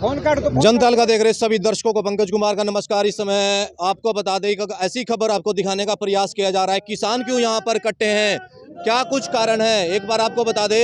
जनता का देख रहे सभी दर्शकों को पंकज कुमार का नमस्कार। इस समय आपको बता दें कि ऐसी खबर आपको दिखाने का प्रयास किया जा रहा है। किसान क्यों यहाँ पर इकट्ठे हैं, क्या कुछ कारण है, एक बार आपको बता दें।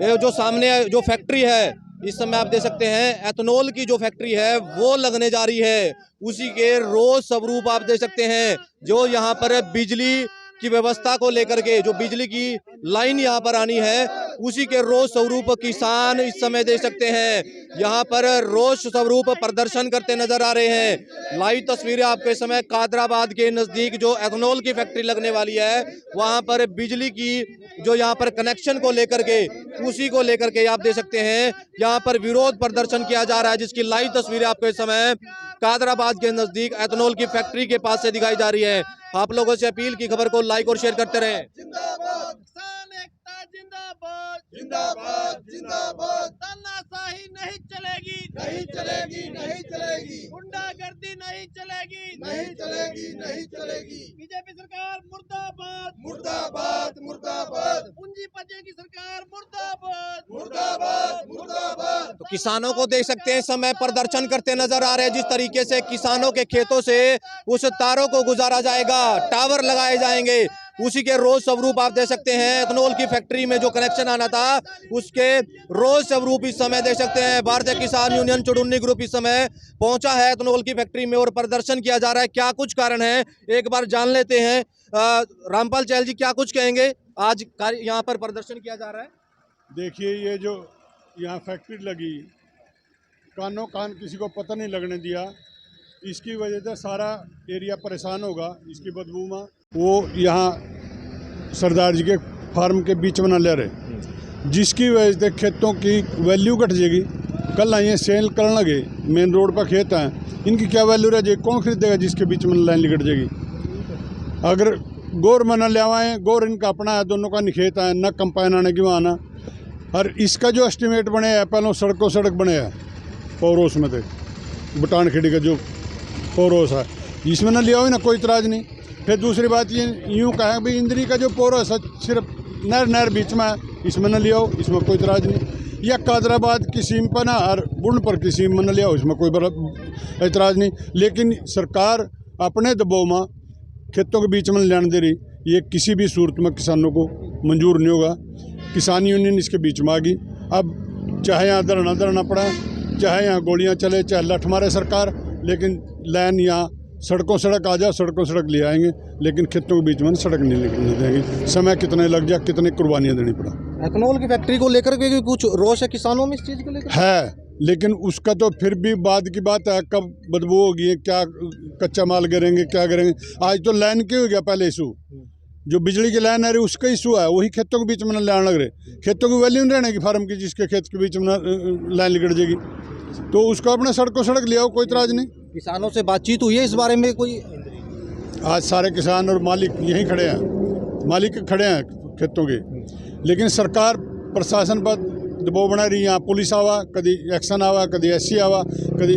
ये जो सामने जो फैक्ट्री है, इस समय आप देख सकते हैं एथेनॉल की जो फैक्ट्री है वो लगने जा रही है। उसी के रोज स्वरूप आप देख सकते हैं जो यहाँ पर बिजली की व्यवस्था को लेकर के जो बिजली की लाइन यहाँ पर आनी है, उसी के रोष स्वरूप किसान इस समय देख सकते हैं यहाँ पर रोष स्वरूप प्रदर्शन करते नजर आ रहे हैं। लाइव तस्वीरें आपके समय कादराबाद के नजदीक जो एथेनॉल की फैक्ट्री लगने वाली है, वहां पर बिजली की जो यहाँ पर कनेक्शन को लेकर के, उसी को लेकर के आप देख सकते हैं यहाँ पर विरोध प्रदर्शन किया जा रहा है, जिसकी लाइव तस्वीरें आपको इस समय कादराबाद के नजदीक एथेनॉल की फैक्ट्री के पास से दिखाई जा रही है। आप लोगों से अपील की खबर को लाइक और शेयर करते रहें। जिंदाबाद किसान एकता, जिंदाबाद जिंदाबाद जिंदाबाद। तानाशाही नहीं चलेगी, नहीं चलेगी, नहीं चलेगी। गुंडागर्दी नहीं चलेगी, नहीं चलेगी, नहीं चलेगी। बीजेपी सरकार मुर्दाबाद, मुर्दाबाद, मुर्दाबाद। पूंजीपति की सरकार मुर्दाबाद, मुर्दाबाद, मुर्दाबाद। तो किसानों को देख सकते हैं समय प्रदर्शन करते नजर आ रहे हैं। जिस तरीके से किसानों के खेतों से उस तारों को गुजारा जाएगा, टावर लगाए जाएंगे, उसी के रोज स्वरूप आप देख सकते हैं एथेनॉल की फैक्ट्री में जो कनेक्शन आना था उसके रोज स्वरूप इस समय देख सकते हैं भारतीय किसान यूनियन चुडुन्नी ग्रुप इस समय पहुंचा है एथेनॉल की फैक्ट्री में और प्रदर्शन किया जा रहा है। क्या कुछ कारण है एक बार जान लेते हैं। रामपाल चहल जी, क्या कुछ कहेंगे, आज यहाँ पर प्रदर्शन किया जा रहा है? देखिए, ये जो यहाँ फैक्ट्री लगी, कानों कान किसी को पता नहीं लगने दिया, इसकी वजह से सारा एरिया परेशान होगा। इसकी बदबू में वो यहाँ सरदार जी के फार्म के बीच में न ले रहे, जिसकी वजह से खेतों की वैल्यू घट जाएगी। कल ये सेल करने लगे, मेन रोड पर खेत हैं, इनकी क्या वैल्यू रह जाएगी? कौन खरीदेगा जिसके बीच में लाइन लिकट जाएगी? अगर गोर में न ले आए, गोर इनका अपना है, दोनों का निखेत है, न कंपाइन आने की वहाँ आना। और इसका जो एस्टिमेट बने है, पहले सड़क बने हैं पौरोस में थे, भुटान खेड़ी का जो पौरोस है, इसमें न लिया हो ना, कोई इतराज़ नहीं। फिर दूसरी बात ये यूँ कहें भाई इंद्री का जो पौरोस है सिर्फ नहर बीच में है, इसमें न लिया हो, इसमें कोई इतराज़ नहीं। या कादराबाद की सीम पर ना और बुंड पर की सीम में न लिया हो, इसमें कोई बड़ा इतराज़ नहीं। लेकिन सरकार अपने दबाव में खेतों के बीच में लेने दे रही, ये किसी भी सूरत में किसानों को मंजूर नहीं होगा। किसान यूनियन इसके बीच में आ गई। अब चाहे यहाँ धरना पड़ा, चाहे यहाँ गोलियाँ चले, चाहे लठ मारे सरकार, लेकिन लाइन यहाँ सड़क आ जाए, सड़क ले आएंगे, लेकिन खेतों के बीच में सड़क नहीं निकलने देंगे। समय कितने लग जाए, कितने कुर्बानियाँ देनी पड़ा। एथेनॉल की फैक्ट्री को लेकर के कुछ रोष है किसानों में इस चीज को लेकर है, लेकिन उसका तो फिर भी बाद की बात है, कब बदबू होगी, क्या कच्चा माल गिरेंगे, क्या करेंगे। आज तो लाइन क्यों हो गया, पहले इशू जो बिजली की लाइन आ रही उसका इशू है, वही खेतों के बीच में लाइन लग रहे। खेतों की वैल्यू नहीं रहने की फार्म की, जिसके खेत के बीच में लाइन लिकट जाएगी, तो उसको अपने सड़क ले आओ, कोई इतराज नहीं। किसानों से बातचीत हुई है इस बारे में कोई? आज सारे किसान और मालिक यहीं खड़े हैं, मालिक खड़े हैं खेतों के, लेकिन सरकार प्रशासन पर दबाव बना रही है। यहाँ पुलिस आवा, कभी एक्शन आवा, कभी SC आवा, कभी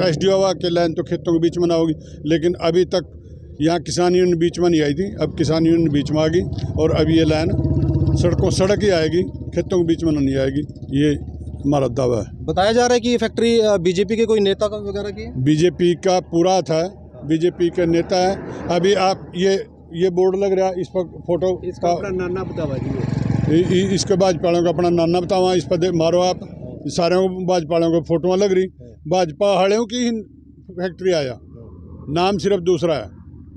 SDO आवा कि लाइन तो खेतों के बीच में ना होगी। लेकिन अभी तक यहाँ किसान यूनियन बीच में नहीं आई थी, अब किसान यूनियन बीच में आ गई और अब ये लाइन सड़क ही आएगी, खेतों के बीच में नहीं आएगी, ये हमारा दावा है। बताया जा रहा है कि ये फैक्ट्री बीजेपी के कोई नेता का वगैरह की? बीजेपी का पूरा था, बीजेपी के नेता है। अभी आप ये बोर्ड लग रहा है, इस पर फोटो इसका नाना बतावा इसके भाजपाओं का अपना नाना बतावा, इस पर मारो आप, सारे भाजपाओं को फोटो लग रही। भाजपा हाड़ों की फैक्ट्री आया, नाम सिर्फ दूसरा है।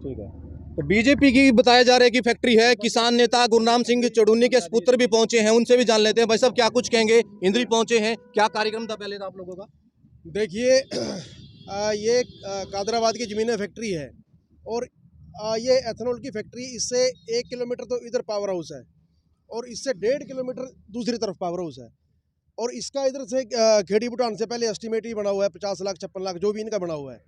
ठीक है, तो बीजेपी की बताया जा रहा है कि फैक्ट्री है। किसान नेता गुरनाम सिंह चुडुन्नी के सपुत्र भी पहुंचे हैं, उनसे भी जान लेते हैं। भाई साहब, क्या कुछ कहेंगे? इंद्री पहुंचे हैं, क्या कार्यक्रम था पहले आप लोगों का? देखिए, ये कादराबाद की ज़मीन फैक्ट्री है और ये एथेनॉल की फैक्ट्री, इससे 1 किलोमीटर तो इधर पावर हाउस है और इससे 1.5 किलोमीटर दूसरी तरफ पावर हाउस है। और इसका इधर से खेड़ी भूटान से पहले एस्टिमेट ही बना हुआ है 50 लाख 56 लाख जो भी इनका बना हुआ है।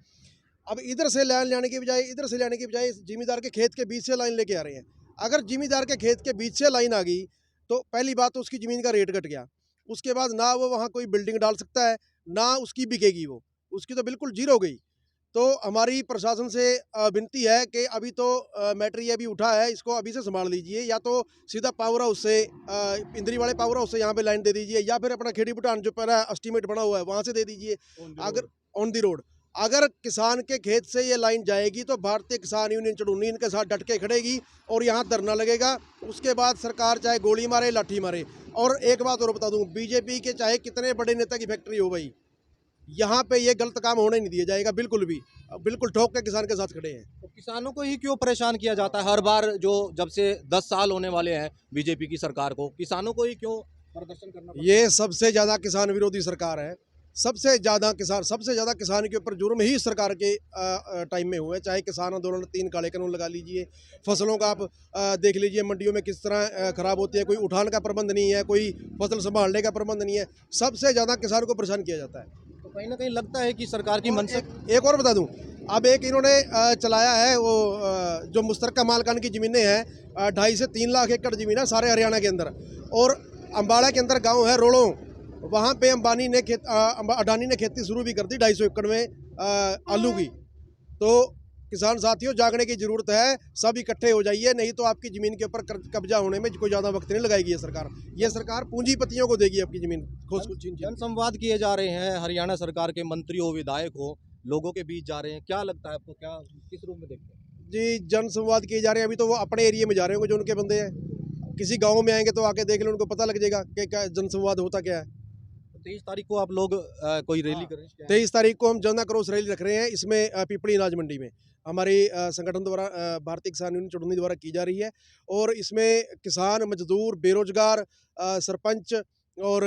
अब इधर से लाइन लाने की बजाय, इधर से लाने की बजाय जिमीदार के खेत के बीच से लाइन लेके आ रहे हैं। अगर जिमीदार के खेत के बीच से लाइन आ गई तो पहली बात तो उसकी ज़मीन का रेट घट गया, उसके बाद ना वो वहाँ कोई बिल्डिंग डाल सकता है, ना उसकी बिकेगी, वो उसकी तो बिल्कुल जीरो हो गई। तो हमारी प्रशासन से विनती है कि अभी तो मैटर ये अभी उठा है, इसको अभी से संभाल लीजिए, या तो सीधा पावर हाउस से इंद्री वाले पावर हाउस से यहाँ पे लाइन दे दीजिए, या फिर अपना खेड़ी बुटान जो पहला एस्टीमेट बना हुआ है वहाँ से दे दीजिए। अगर ऑन दी रोड अगर किसान के खेत से ये लाइन जाएगी तो भारतीय किसान यूनियन चढ़ूनी इनके साथ डट के खड़ेगी और यहाँ धरना लगेगा। उसके बाद सरकार चाहे गोली मारे लाठी मारे। और एक बात और बता दूं, बीजेपी के चाहे कितने बड़े नेता की फैक्ट्री हो भाई, यहाँ पे ये गलत काम होने नहीं दिया जाएगा बिल्कुल भी। बिल्कुल ठोक के किसान के साथ खड़े हैं। तो किसानों को ही क्यों परेशान किया जाता है हर बार? जो जब से 10 साल होने वाले हैं बीजेपी की सरकार को, किसानों को ही क्यों प्रदर्शन करना पड़ता है? ये सबसे ज़्यादा किसान विरोधी सरकार है। सबसे ज़्यादा किसान के ऊपर जुर्म ही सरकार के टाइम में हुए। चाहे किसान आंदोलन 3 काले कानून लगा लीजिए, फसलों का आप देख लीजिए मंडियों में किस तरह खराब होती है, कोई उठान का प्रबंध नहीं है, कोई फसल संभालने का प्रबंध नहीं है। सबसे ज़्यादा किसान को परेशान किया जाता है। तो कहीं ना कहीं लगता है कि सरकार की मंशा। एक और बता दूं, अब एक इन्होंने चलाया है वो जो मुश्तरका मालकान की ज़मीनें हैं, 2.5 से 3 लाख एकड़ ज़मीन है सारे हरियाणा के अंदर। और अम्बाड़ा के अंदर गांव है रोड़ों, वहाँ पे अडानी ने खेती शुरू भी कर दी 250 एकड़ में आलू की। तो किसान साथियों, जागने की ज़रूरत है, सब इकट्ठे हो जाइए, नहीं तो आपकी ज़मीन के ऊपर कब्जा होने में कोई ज़्यादा वक्त नहीं लगाएगी ये सरकार। ये सरकार पूंजीपतियों को देगी आपकी ज़मीन। जनसंवाद किए जा रहे हैं, हरियाणा सरकार के मंत्री हो, विधायक हो, लोगों के बीच जा रहे हैं, क्या लगता है आपको, क्या किस रूप में देखते हैं? जी, जनसंवाद किए जा रहे हैं। अभी तो वो अपने एरिया में जा रहे होंगे जो उनके बंदे हैं। किसी गाँव में आएंगे तो आके देख लें, उनको पता लग जाएगा कि क्या जनसंवाद होता क्या है। 23 तारीख को आप लोग कोई रैली कर रहे हैं? 23 तारीख को हम जन आक्रोश रैली रख रहे हैं। इसमें पिपली अनाज मंडी में हमारी संगठन द्वारा भारतीय किसान यूनियन चुड़नी द्वारा की जा रही है। और इसमें किसान, मजदूर, बेरोजगार, सरपंच और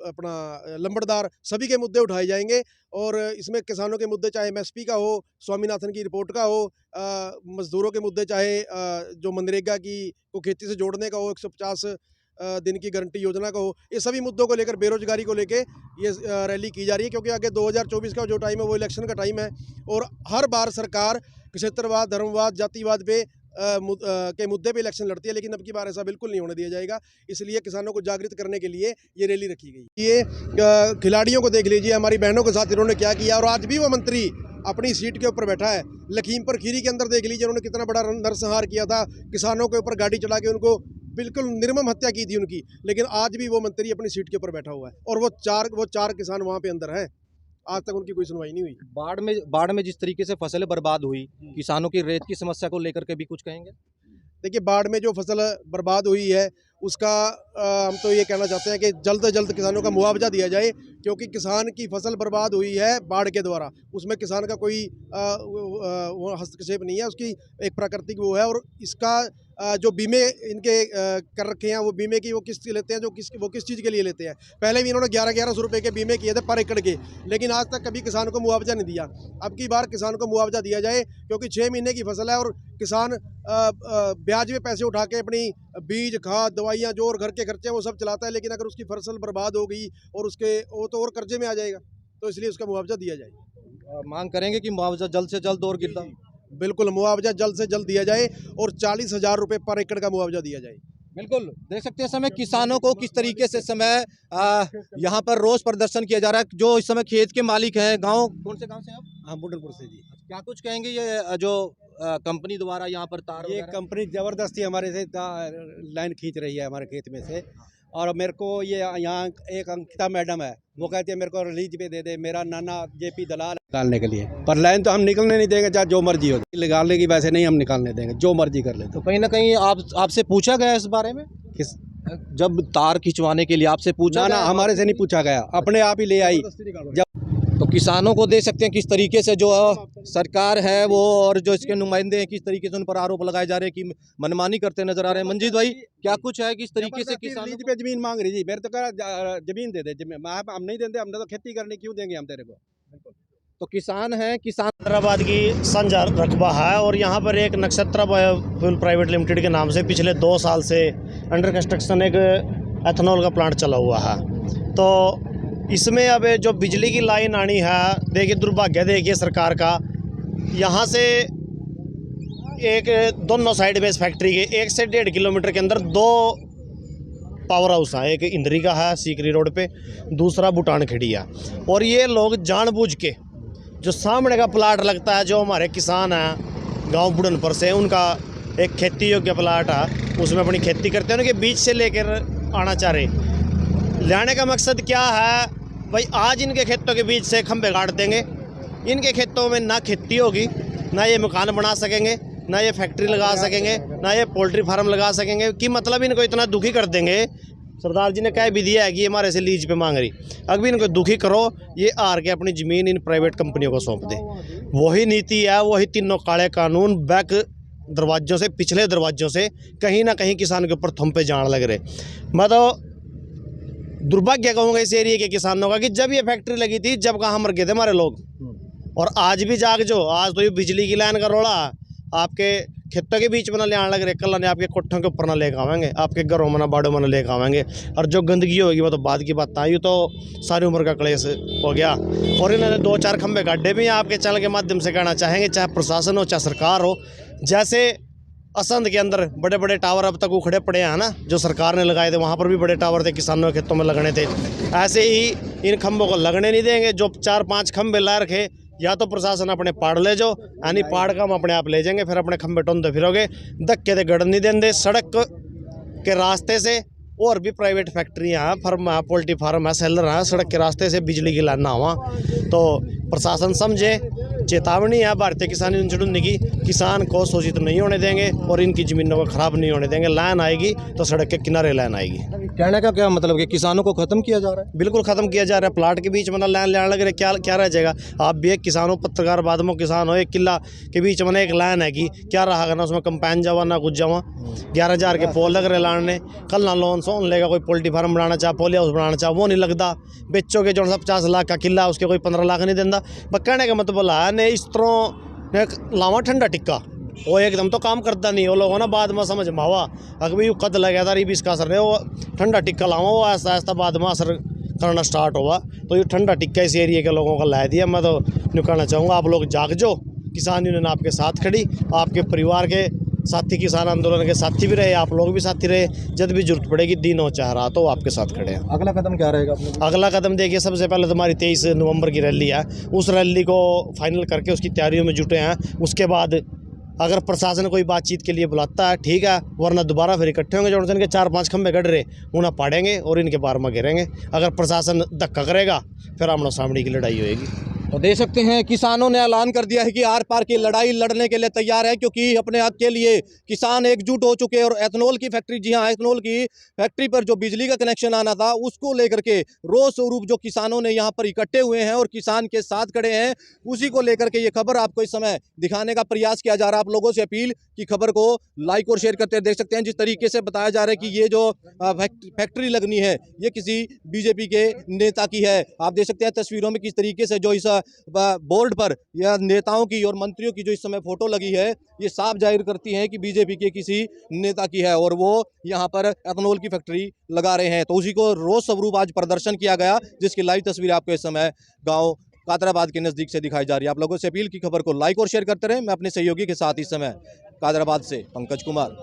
अपना लंबड़दार सभी के मुद्दे उठाए जाएंगे। और इसमें किसानों के मुद्दे चाहे एमएसपी का हो, स्वामीनाथन की रिपोर्ट का हो, मजदूरों के मुद्दे चाहे जो मनरेगा की को खेती से जोड़ने का हो, 150 दिन की गारंटी योजना का हो, ये सभी मुद्दों को लेकर, बेरोजगारी को लेकर ये रैली की जा रही है। क्योंकि आगे 2024 का जो टाइम है वो इलेक्शन का टाइम है। और हर बार सरकार क्षेत्रवाद, धर्मवाद, जातिवाद पे के मुद्दे पे इलेक्शन लड़ती है, लेकिन अब की बार ऐसा बिल्कुल नहीं होने दिया जाएगा। इसलिए किसानों को जागृत करने के लिए ये रैली रखी गई। ये खिलाड़ियों को देख लीजिए, हमारी बहनों के साथ इन्होंने क्या किया। और आज भी वो मंत्री अपनी सीट के ऊपर बैठा है। लखीमपुर खीरी के अंदर देख लीजिए उन्होंने कितना बड़ा नरसंहार किया था, किसानों के ऊपर गाड़ी चला के उनको बिल्कुल निर्मम हत्या की थी उनकी। लेकिन आज भी वो मंत्री अपनी सीट के ऊपर बैठा हुआ है और वो चार किसान वहाँ पे अंदर हैं। आज तक उनकी कोई सुनवाई नहीं हुई। बाढ़ में जिस तरीके से फसलें बर्बाद हुई, किसानों की रेत की समस्या को लेकर के भी कुछ कहेंगे? देखिए, बाढ़ में जो फसल बर्बाद हुई है उसका हम तो ये कहना चाहते हैं कि जल्द से जल्द किसानों का मुआवजा दिया जाए। क्योंकि किसान की फसल बर्बाद हुई है बाढ़ के द्वारा, उसमें किसान का कोई वो हस्तक्षेप नहीं है, उसकी एक प्राकृतिक वो है। और इसका जो बीमे इनके कर रखे हैं, वो बीमे की वो किस्त लेते हैं, वो किस चीज़ के लिए लेते हैं। पहले भी इन्होंने 1100 रुपये के बीमे किए थे पर एकड़ के, लेकिन आज तक कभी किसान को मुआवजा नहीं दिया। अब की बार किसान को मुआवजा दिया जाए, क्योंकि 6 महीने की फसल है और किसान ब्याज में पैसे उठा के अपनी बीज, खाद, दवाइयाँ जो और घर के खर्चे वो सब चलाता है। लेकिन अगर उसकी फसल बर्बाद हो गई और वो तो और कर्जे में आ जाएगा, तो इसलिए उसका मुआवजा दिया जाए। मांग करेंगे कि मुआवजा जल्द से जल्द और गिरदा। बिल्कुल, मुआवजा जल्द से जल्द दिया जाए और 40,000 रुपये पर एकड़ का मुआवजा दिया जाए। बिल्कुल, देख सकते हैं समय किसानों को किस तरीके से समय यहाँ पर रोज प्रदर्शन किया जा रहा है। जो इस समय खेत के मालिक हैं, गांव कौन से गांव से आप? हाँ, बुडनपुर से जी। क्या कुछ कहेंगे ये जो कंपनी द्वारा यहाँ पर तार ये कंपनी ज़बरदस्ती हमारे से लाइन खींच रही है हमारे खेत में से। और मेरे को ये यहाँ एक अंकिता मैडम है, वो कहती है मेरे को रिलीज पे दे दे, मेरा नाना जेपी दलाल निकालने के लिए। पर लाइन तो हम निकलने नहीं देंगे, चाहे जो मर्जी हो। निकालने की वैसे नहीं हम निकालने देंगे, जो मर्जी कर ले। तो कहीं ना कहीं आपसे पूछा गया इस बारे में? किस जब तार खिंचवाने के लिए आपसे पूछा ना, हमारे से नहीं पूछा गया, अपने आप ही ले आई। जब तो किसानों को देख सकते हैं किस तरीके से जो सरकार है वो और जो इसके नुमाइंदे हैं किस तरीके से उन पर आरोप लगाए जा रहे हैं कि मनमानी करते नजर आ रहे हैं। मंजीत भाई, क्या कुछ है किस तरीके से किसानों पे जमीन मांग रही थी। मेरे तो कह जमीन दे दे, हम नहीं देंगे, हमने तो खेती करने क्यों देंगे हम तेरे को। तो किसान हैं, किसान हैदराबाद की साझा रकबा है और यहाँ पर एक नक्षत्रा बायोफ्यूल प्राइवेट लिमिटेड के नाम से पिछले 2 साल से अंडर कंस्ट्रक्शन एक एथेनॉल का प्लांट चला हुआ है। तो इसमें अब जो बिजली की लाइन आनी है, देखिए दुर्भाग्य देखिए सरकार का, यहाँ से एक दोनों साइड में इस फैक्ट्री के 1 से 1.5 किलोमीटर के अंदर 2 पावर हाउस है। एक इंद्री का है सीकरी रोड पे, दूसरा भूटान खेड़ी है। और ये लोग जानबूझ के जो सामने का प्लाट लगता है, जो हमारे किसान हैं गांव बुढ़नपुर से, उनका एक खेती योग्य प्लाट है, उसमें अपनी खेती करते हैं, उनके बीच से लेकर आना चाह रहे। लाने का मकसद क्या है भाई, आज इनके खेतों के बीच से खंभे गाड़ देंगे, इनके खेतों में ना खेती होगी, ना ये मकान बना सकेंगे, ना ये फैक्ट्री लगा सकेंगे, ना ये पोल्ट्री फार्म लगा सकेंगे। कि मतलब इनको इतना दुखी कर देंगे। सरदार जी ने कह भी दिया है कि हमारे से लीज पे मांग रही, अभी इनको दुखी करो, ये हार के अपनी ज़मीन इन प्राइवेट कंपनियों को सौंप दे। वही नीति है, वही तीनों काले कानून बैक दरवाज़ों से, पिछले दरवाज़ों से कहीं ना कहीं किसान के ऊपर थम पे जान लग रहे। मैं तो दुर्भाग्य कहूँगा इस एरिया के किसानों का कि जब ये फैक्ट्री लगी थी, जब कहाँ मर गए थे हमारे लोग, और आज भी जाग जो, आज तो ये बिजली की लाइन का रोड़ा आपके खेतों के बीच में ना ले आने लग रहे, कल ने आपके कोठों के ऊपर ना लेकर आवेंगे, आपके घरों में ना बाड़ों में ना लेकर आवेंगे। और जो गंदगी होगी वो तो बाद की बात आई, तो सारी उम्र का क्लेश हो गया। और इन्होंने 2-4 खंभे गाड्डे भी आपके चैनल के माध्यम से कहना चाहेंगे, चाहे प्रशासन हो चाहे सरकार हो। जैसे असंध के अंदर बड़े बड़े टावर अब तक उखड़े पड़े हैं ना, जो सरकार ने लगाए थे, वहाँ पर भी बड़े टावर थे, किसानों के खेतों में लगने थे। ऐसे ही इन खंभों को लगने नहीं देंगे। जो 4-5 खंभे ला रखे, या तो प्रशासन अपने पाड़ ले जाओ, यानी पाड़ का हम अपने आप ले जाएंगे, फिर अपने खंभे टोंदे फिरोगे, धक्के से गड़ नहीं देंगे। सड़क के रास्ते से और भी प्राइवेट फैक्ट्रियाँ हैं, फर्म है, पोल्ट्री फार्म है, सेलर हैं, सड़क के रास्ते से बिजली की लाइन ना हुआ तो प्रशासन समझे। चेतावनी है भारतीय किसान यूनियन की, किसान को शोषित नहीं होने देंगे और इनकी ज़मीनों को ख़राब नहीं होने देंगे। लाइन आएगी तो सड़क के किनारे लाइन आएगी। कहने का क्या मतलब कि किसानों को खत्म किया जा रहा है? बिल्कुल ख़त्म किया जा रहा है। प्लाट के बीच में ना लाइन लाने लग रहे, क्या रह जाएगा? आप भी एक किसान हो, पत्रकार बादमो किसान हो, एक किला के बीच में एक लाइन है कि क्या रहा करना, उसमें कंपाइन जावा ना कुछ जावा। 11,000 के पोल लग रहे लाने, कल ना लोन सोन लेगा कोई पोल्ट्री फार्म बनाना चाहे, पोली हाउस बनाना चाहे, वो नहीं लगता। बेचोगे जो 50 लाख का किला, उसके कोई 15 लाख नहीं देता। कहने का मतलब बोला है ने इस तरह लावा ठंडा टिक्का, वो एकदम तो काम करता नहीं। वो लोगों ना बाद में समझ मावा अभी यू कद लगा था भी इसका असर नहीं, वो ठंडा टिक्का लावा, वो ऐसा ऐसा बाद में असर करना स्टार्ट हुआ। तो ये ठंडा टिक्का इस एरिया के लोगों का ला दिया। मैं तो यूँ कहना चाहूँगा, आप लोग जाग जो, किसान यूनियन आपके साथ खड़ी, आपके परिवार के साथी, किसान आंदोलन के साथी भी रहे, आप लोग भी साथी रहे। जब भी जरूरत पड़ेगी, दिन हो चाहे रात हो, आपके साथ खड़े हैं। अगला कदम क्या रहेगा अपने? अगला कदम देखिए, सबसे पहले तो हमारी 23 नवंबर की रैली है, उस रैली को फाइनल करके उसकी तैयारियों में जुटे हैं। उसके बाद अगर प्रशासन कोई बातचीत के लिए बुलाता है ठीक है, वरना दोबारा फिर इकट्ठे होंगे। जो इनके 4-5 खंभे गड़ रहे उन्हें पाड़ेंगे और इनके बार में घेरेंगे। अगर प्रशासन धक्का करेगा फिर आमना सामने की लड़ाई होएगी। तो देख सकते हैं किसानों ने ऐलान कर दिया है कि आर पार की लड़ाई लड़ने के लिए तैयार है, क्योंकि अपने हक के लिए किसान एकजुट हो चुके हैं। और एथनॉल की फैक्ट्री, जी हाँ, एथनॉल की फैक्ट्री पर जो बिजली का कनेक्शन आना था, उसको लेकर के रोष स्वरूप जो किसानों ने यहाँ पर इकट्ठे हुए हैं और किसान के साथ खड़े हैं, उसी को लेकर के ये खबर आपको इस समय दिखाने का प्रयास किया जा रहा है। आप लोगों से अपील कि खबर को लाइक और शेयर करते देख सकते हैं। जिस तरीके से बताया जा रहा है कि ये जो फैक्ट्री लगनी है, ये किसी बीजेपी के नेता की है। आप देख सकते हैं तस्वीरों में किस तरीके से जो इस बोर्ड पर या नेताओं की और मंत्रियों की जो इस समय फोटो लगी है, ये साफ जाहिर करती है कि बीजेपी के किसी नेता की है और वो यहाँ पर एथनॉल की फैक्ट्री लगा रहे हैं। तो उसी को रोष स्वरूप आज प्रदर्शन किया गया, जिसकी लाइव तस्वीर आपको इस समय गांव कादराबाद के नजदीक से दिखाई जा रही है। आप लोगों से अपील की खबर को लाइक और शेयर करते रहे। मैं अपने सहयोगी के साथ इस समय कादराबाद से पंकज कुमार।